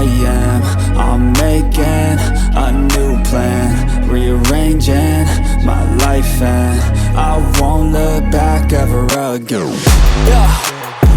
am. I'm making a new plan, rearranging my life, and I won't look back ever again.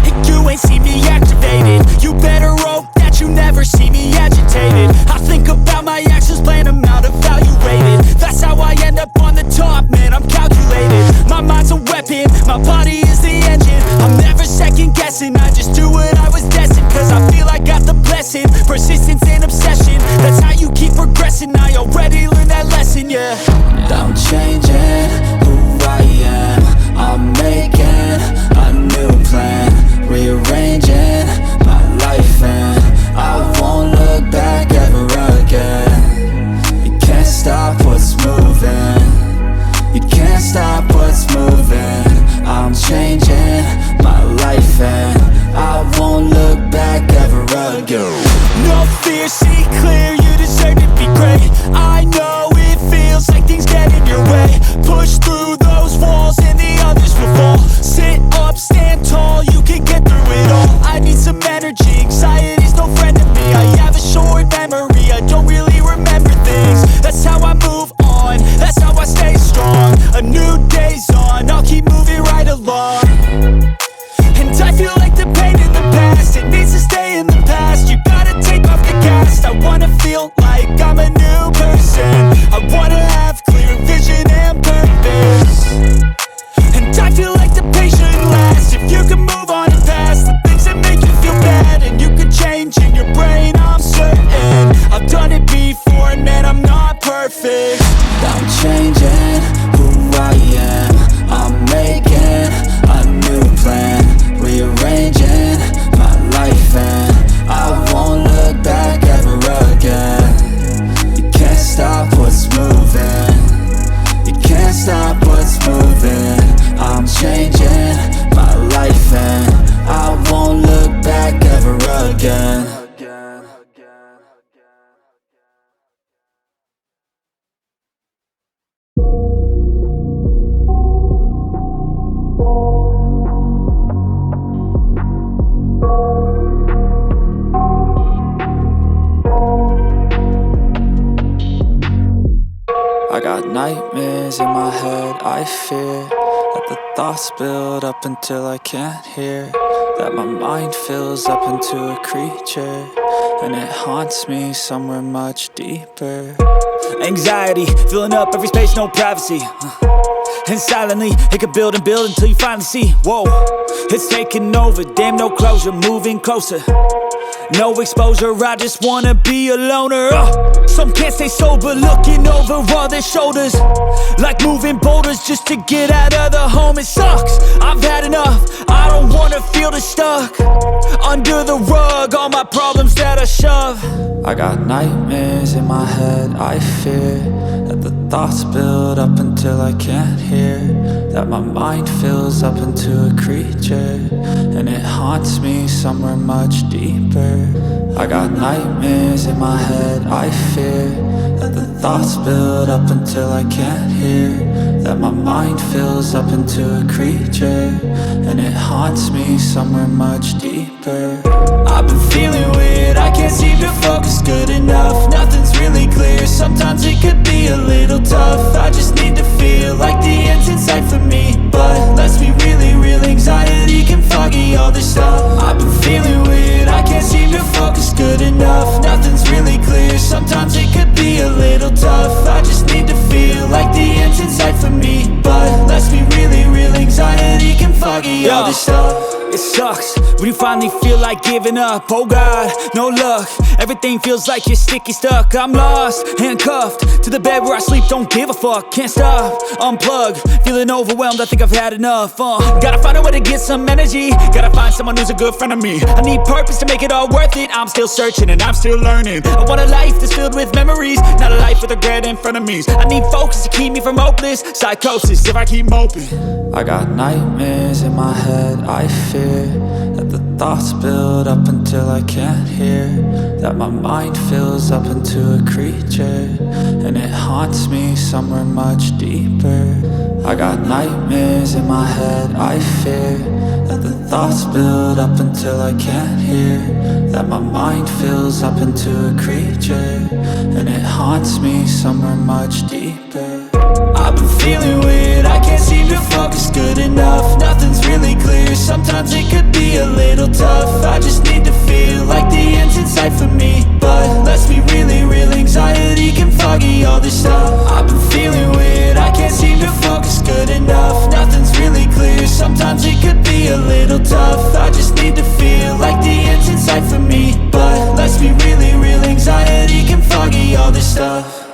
And you ain't see me activated. You better hope that you never see me agitated. I think about my actions, plan them out, evaluated. That's how I end up on the top, man, I'm calculated. My mind's a weapon, my body is the engine. I'm never second guessing, I just do what I was destined. Cause I feel I got the blessing, persistence and obsession. That's how you keep progressing, I already learned that lesson, yeah. I'm changing who I am. I'm making a new plan, rearranging my life, and I won't look back ever again. You can't stop what's moving. You can't stop what's moving. I'm changing my life, and I won't look back ever again. No fear, see clear, you deserve to be great. I know it feels like things get in your way. Push through those walls and the others will fall. Sit up, stand tall, you can get through it all. I need some energy, anxiety's no friend to me. I have a short memory, I don't really remember things. That's how I move on, that's how I stay strong. A new day's on, I'll keep moving right along. And I feel like the pain in the past, it needs to stay in the past. You gotta take off the cast. I wanna feel like I'm a new person. I wanna have clear vision and purpose. And I feel like the pain shouldn't last. If you can move on and past the things that make you feel bad, and you can change in your brain, I'm certain. I've done it before and man, I'm not perfect. I'm changing who I am. I'm making a new plan, rearranging my life, and I won't look back ever again. You can't stop what's moving. You can't stop what's moving. I'm changing my life, and I won't look back ever again. I got nightmares in my head, I fear that the thoughts build up until I can't hear, that my mind fills up into a creature, and it haunts me somewhere much deeper. Anxiety, filling up every space, no privacy. And silently, it could build and build until you finally see, whoa, it's taking over, damn no closure, moving closer. No exposure, I just wanna be a loner. Some can't stay sober, looking over all their shoulders, like moving boulders just to get out of the home. It sucks, I've had enough, I don't wanna feel the stuck under the rug, all my problems that I shove. I got nightmares in my head, I fear that the thoughts build up until I can't hear, that my mind fills up into a creature, and it haunts me somewhere much deeper. I got nightmares in my head, I fear that the thoughts build up until I can't hear, that my mind fills up into a creature, and it haunts me somewhere much deeper. I've been feeling weird, I can't seem to focus good enough. Nothing's really clear, sometimes it could be a little tough. I just need to feel like the end's in sight for me, but let's be really real, anxiety can foggy all this stuff. I've been feeling weird, I can't seem to focus good enough. Nothing's really clear, sometimes it could be a little tough. I just need to feel like the end's in sight for me, but let's be really real, anxiety can foggy all this stuff. It sucks when you finally feel like giving up. Oh God, no luck, everything feels like you're sticky stuck. I'm lost, handcuffed to the bed where I sleep, don't give a fuck. Can't stop, unplug, feeling overwhelmed, I think I've had enough. Gotta find a way to get some energy, gotta find someone who's a good friend of me. I need purpose to make it all worth it, I'm still searching and I'm still learning. I want a life that's filled with memories, not a life with regret in front of me. I need focus to keep me from hopeless psychosis if I keep moping. I got nightmares in my head, I fear that the thoughts build up until I can't hear, that my mind fills up into a creature, and it haunts me somewhere much deeper. I got nightmares in my head, I fear that that the thoughts build up until I can't hear, that my mind fills up into a creature, and it haunts me somewhere much deeper. I've been feeling weird, I can't seem to focus good enough. Nothing's really clear, sometimes it could be a little tough. I just need to feel like the end's in sight for me, but let's be really real, anxiety can foggy all this stuff. I've been feeling weird, I can't seem to focus good enough. Nothing's really clear, sometimes it could be a little tough. I just need to feel like the end's in sight for me, but let's be really real, anxiety can foggy all this stuff.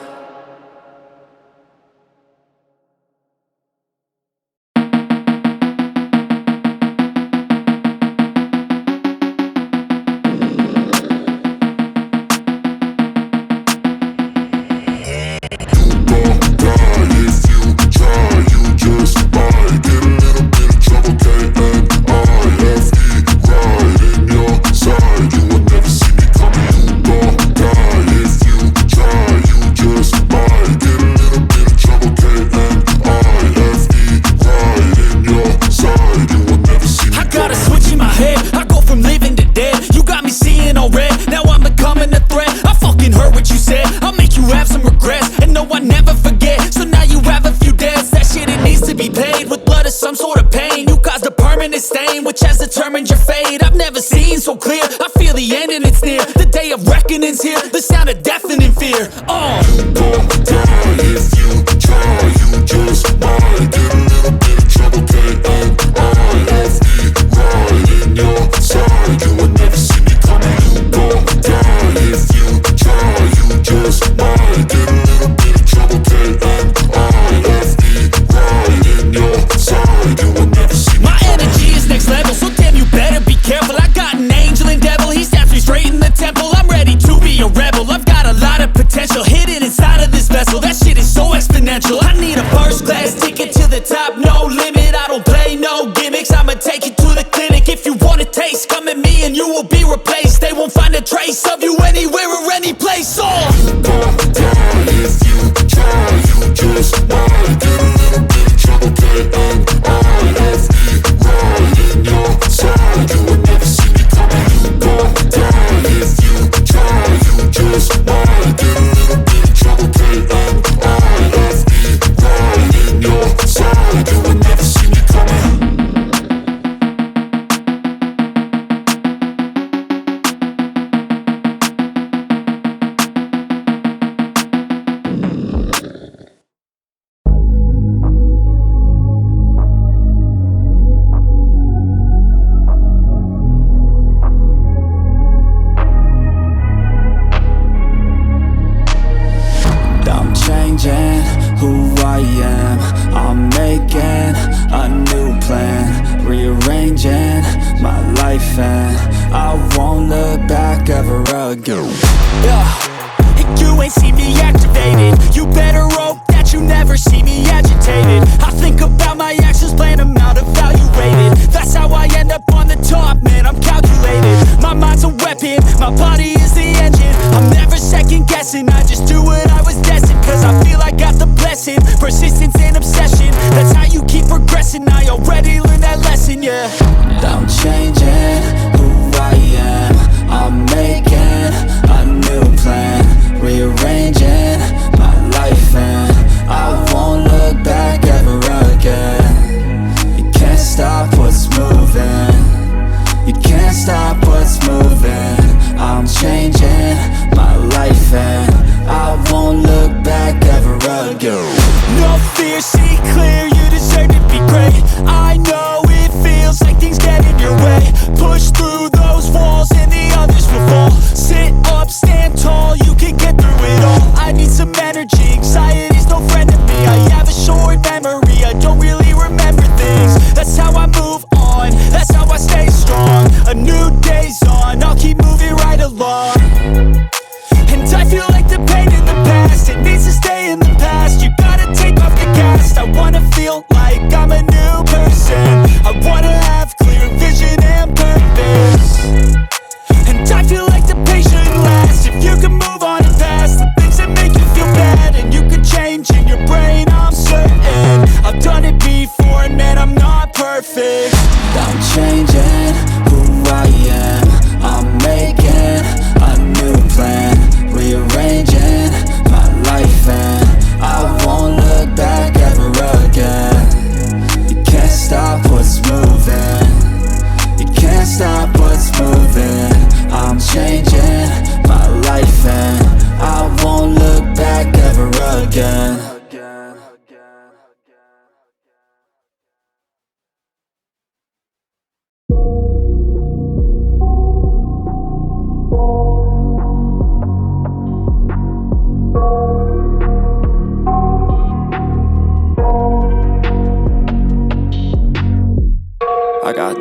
Which has determined your fate. I've never seen so clear. I feel the end and it's near. The day of reckoning's here. The sound of deafening fear. You won't die if you try. You just might get a little bit of trouble. K-N-I-F-E, right in your side. You will never see me coming. You won't die if you try. You just might get a little bit of trouble. K-N-I-F-E, right in your side. You will never see me. My energy is next level, so damn you better be careful. I got an angel and devil, he snaps me straight in the temple. I'm ready to be a rebel, I've got a lot of potential hidden inside of this vessel. That shit is so exponential. I need a first class ticket to the top, no limit. I don't play no gimmicks, I'ma take you to the clinic. If you want a taste, come at me and you will be replaced. They won't find a trace of you anywhere or any place. You won't die if you try. You just might get a little bit of trouble. K-N-I-F-E, right in your side. You will never see me coming. You won't die if you try. You just might get a little bit of trouble. K-N-I-F-E, right in your side. You will never see me coming. Who I am, I'm making a new plan, rearranging my life, and I won't look back ever again. You ain't see me activated. You better hope that you never see me agitated. I think about my actions, plan them out, evaluated. That's how I end up on the top, man, I'm calculated. My mind's a weapon, my body is the engine. I'm never second guessing, I just do what I was destined. Cause I feel I got the blessing, persistence and obsession. That's how you keep progressing, I already learned that lesson, yeah. I'm changing who I am, I'm making a new plan, rearranging my life, and I won't look back ever again. You can't stop what's moving, you can't stop what's moving. I'm changing my life, and I won't look back ever again. No fear, see clear, you deserve to be great. I know it feels like things get in your way. Push through those walls and the others will fall. Sit up, stand tall, you can get through it all. I need some energy, anxiety's no friend to me. I have a short memory, I don't really remember things. That's how I move on, that's how I stay strong. A new day's on, I'll keep moving right along. And I feel like the pain in the past, it needs to stay in the past. You gotta take off the gas, I wanna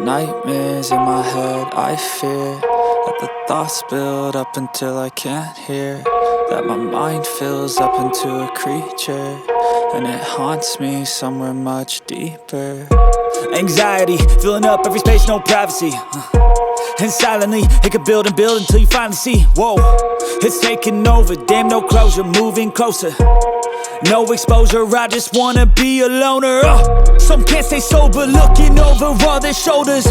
nightmares in my head, I fear that the thoughts build up until I can't hear, that my mind fills up into a creature, and it haunts me somewhere much deeper. Anxiety, filling up every space, no privacy. And silently, it could build and build until you finally see, whoa, it's taking over, damn no closure, moving closer. No exposure, I just wanna be a loner. Some can't stay sober, looking over all their shoulders,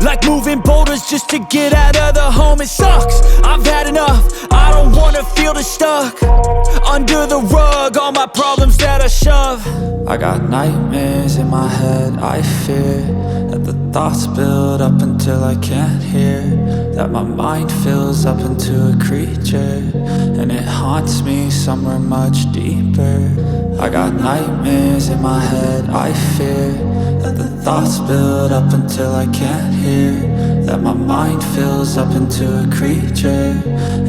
like moving boulders just to get out of the home. It sucks, I've had enough, I don't wanna feel the stuck under the rug, all my problems that I shove. I got nightmares in my head, I fear that the thoughts build up until I can't hear, that my mind fills up into a creature, and it haunts me somewhere much deeper. I got nightmares in my head, I fear that the thoughts build up until I can't hear, that my mind fills up into a creature,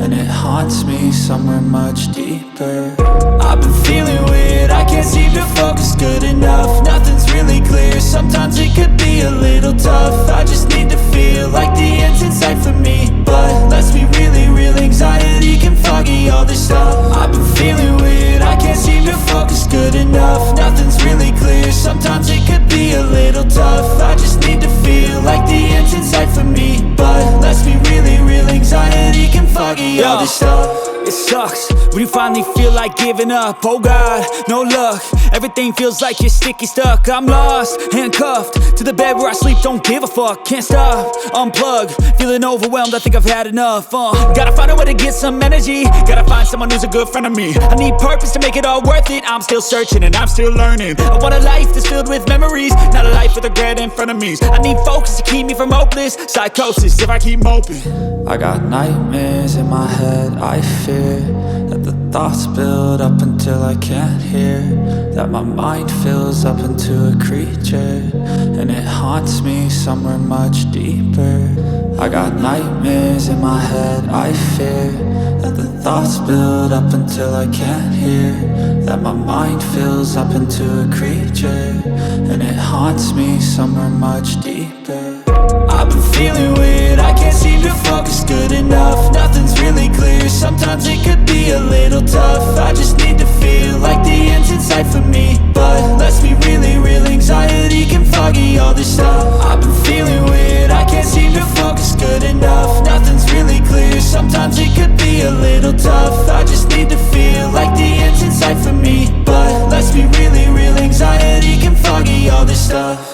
and it haunts me somewhere much deeper. I've been feeling weird, I can't seem to focus good enough. Nothing's really clear, sometimes it could be a little tough. I just need to feel like the end's in sight for me, but let's be really real, anxiety can foggy all this stuff. I've been feeling weird, I can't seem to focus good enough. Nothing's really clear, sometimes it could be a little tough. I just need to feel like the end's in sight for me, but let's be really real, anxiety can foggy all this stuff. It sucks when you finally feel like giving up. Oh God, no luck, everything feels like you're sticky stuck. I'm lost, handcuffed to the bed where I sleep, don't give a fuck. Can't stop, unplug, feeling overwhelmed, I think I've had enough. Gotta find a way to get some energy, gotta find someone who's a good friend of me. I need purpose to make it all worth it, I'm still searching and I'm still learning. I want a life that's filled with memories, not a life with regret in front of me. I need focus to keep me from hopeless psychosis if I keep moping. I got nightmares in my head, I fear that the thoughts build up until I can't hear, that my mind fills up into a creature, and it haunts me somewhere much deeper. I got nightmares in my head, I fear that the thoughts build up until I can't hear, that my mind fills up into a creature, and it haunts me somewhere much deeper. I've been feeling weird, I can't seem to focus good enough. Nothing's really clear, sometimes it could be a little tough. I just need to feel like the end's in sight for me, but let's be really real, anxiety can foggy all this stuff. I've been feeling weird, I can't seem to focus good enough. Nothing's really clear, sometimes it could be a little tough. I just need to feel like the end's in sight for me, but let's be really real, anxiety can foggy all this stuff.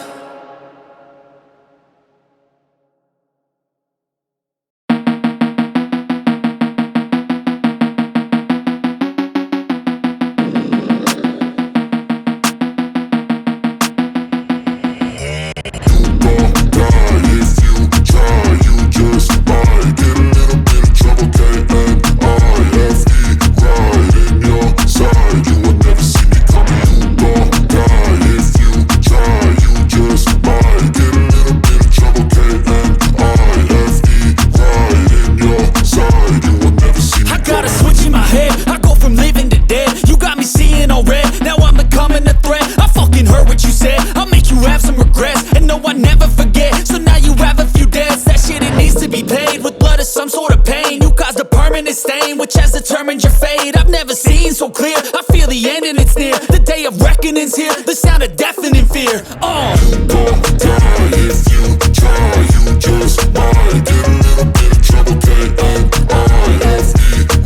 Which has determined your fate. I've never seen so clear, I feel the end and it's near. The day of reckoning's here, the sound of deafening fear. You won't die if you try, you just might get a little bit of trouble, K-N-I-F-E,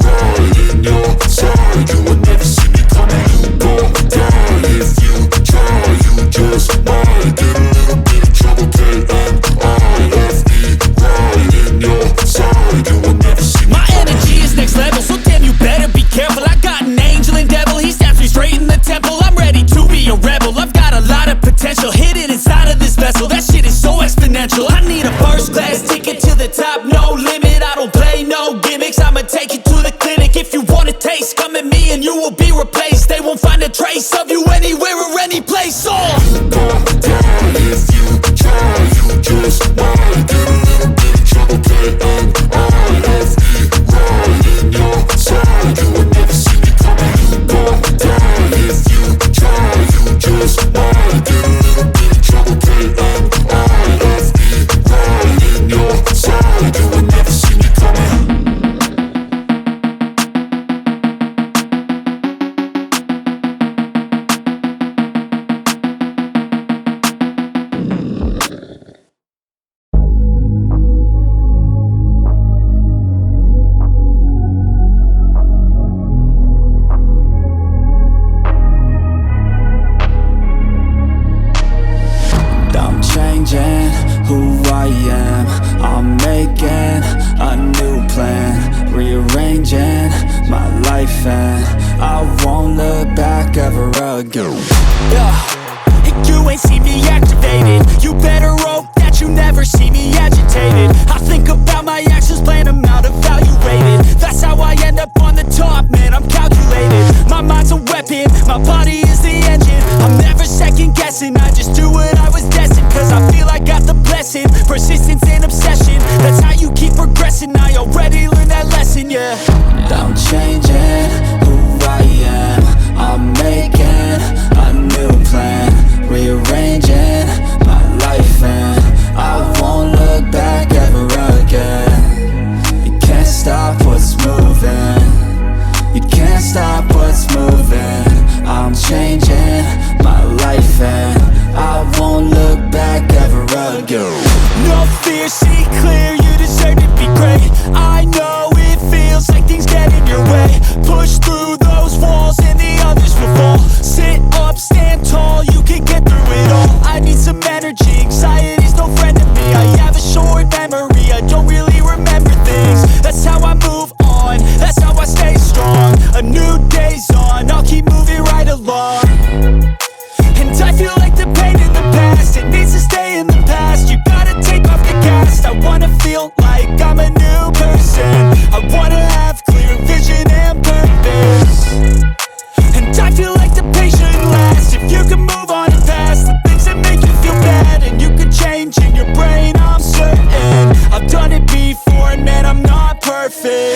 right in your side, you will never see me coming. You won't die if you try, you just might get a little bit of trouble, K-N-I-F-E, right in your side, you will never see me coming. My energy is next level, so damn you better be careful. I got an angel and devil, he stabs me straight in the temple. I'm ready to be a rebel, I've got a lot of potential hidden inside of this vessel. That shit is so exponential. I need a first class ticket to the top, no limit. I don't play no gimmicks, I'ma take you to the clinic. If you want a taste, come at me and you will be replaced. They won't find a trace of you anywhere or any place. You won't die if you try, you just might get a little bit of trouble, K-N-I-F-E, right in your side, you will never see me coming. You won't die if you try, you just might get a little bit of trouble, K-N-I-F-E, changing my life and I won't look back ever again. You ain't see me activated. You better hope that you never see me agitated. I think about my actions, plan them out, evaluated. That's how I end up on the top, man, I'm calculated. My mind's a weapon, my body is the engine. I'm never second guessing, I just do what I was destined. Cause I feel I got the blessing, persistence and obsession. That's how you keep progressing, I already learned that lesson, yeah. I'm changing who I am, I'm making a new plan, rearranging my life and I won't look back ever again. You can't stop what's moving, you can't stop what's moving. I'm changing my life and I won't look back ever again. No fear, see clear, you deserve to be great. I know it feels like things get in your way. Push through those walls and the others will fall. Sit up, stand tall, you can get through it all. I need some energy, anxiety's no friend to me. I have a short memory, I don't really remember things. That's how I move on, that's how I stay strong. A new day's on, I'll keep moving right along. And I feel like the pain in the past, it needs to stay in the past. You gotta take off the cast. I wanna feel like I'm a new person. I wanna have clear vision and purpose. And I feel like the pain shouldn't last. If you can move on and past the things that make you feel bad, and you can change in your brain, I'm certain. I've done it before and man, I'm not perfect.